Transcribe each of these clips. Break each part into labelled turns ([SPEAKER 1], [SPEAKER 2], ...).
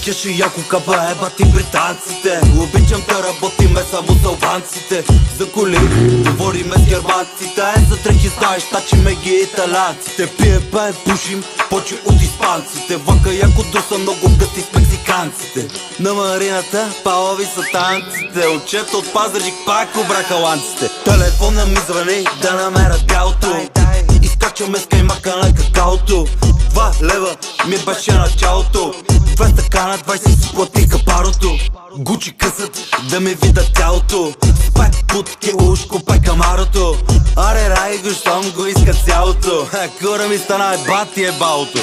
[SPEAKER 1] кеш и яко каба, ебати британците. Обичам да работиме само за албанците. За коли говориме с германците. За дрехи знаеш, тачиме ги италянците. Пие пеем, пушим, почи от испанците. Влака яко друса, много гъсти с мексиканците. На марината палави са танците. Отчета от Пазарджик пак обраха ланците. Телефона ми звъни да намеря бялото. Изкачваме с каймака на какаото. 2 лева ми беше началото. 2 стакана, 20 си платиха парото. Гучи късат да ми видят тялото. Спак путки, ушко, пак камарото. Аре рай го, щом го иска цялото. Кура ми стана ебати ебалото.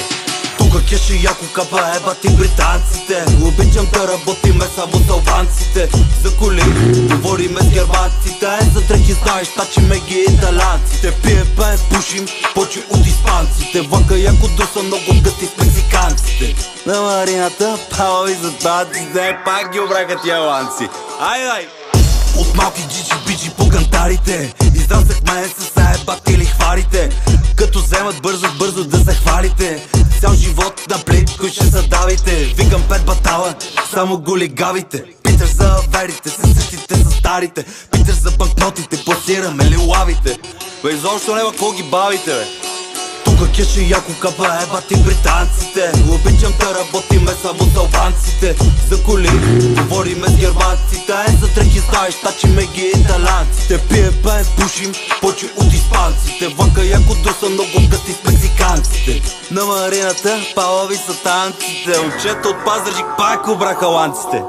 [SPEAKER 1] Тука кеш и яко капа, ебати британците. Обичам да работиме само с албанците. За коли говориме с германците. За дрехи знаеш, тачиме ги италянците. Пие пеем, пушим, почи от испанците. Влака яко друса, много гъсти с мексиканците. На марината палави за танците. Пак ги обраха тия ланци. Ай! От малки джиджи-биджи по кантарите. Израсахме с ебати лихварите. Като вземат бързо да се хвалите. Цял живот на плитко ще се давите. Викам 5 батала, само голи гавите. Питаш за аверите, се същите са старите. Питаш за банкнотите, пласираме ли лавите? Бе изобщо нема какво ги бавите, бе. Тука кеш и яко капа, ебати британците. Обичам да работиме само с албанците. За коли говориме с германците. За дрехи знаеш, тачиме ги италянците. Пие пеем, пушим, почи от испанците. Влака яко друса, много гъсти с мексиканците. На марината палави са танците. Отчета от Пазарджик пак обраха ланците.